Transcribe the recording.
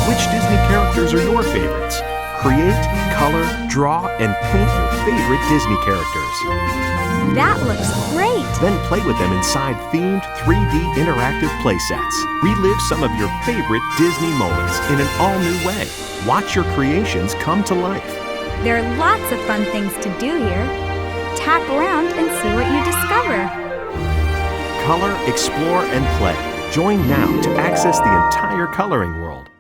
Which Disney characters are your favorites? Create, color, draw, and paint your favorite Disney characters. That looks great! Then play with them inside themed 3D interactive playsets. Relive some of your favorite Disney moments in an all-new way. Watch your creations come to life. There are lots of fun things to do here. Tap around and see what you discover. Color, explore, and play. Join now to access the entire coloring world.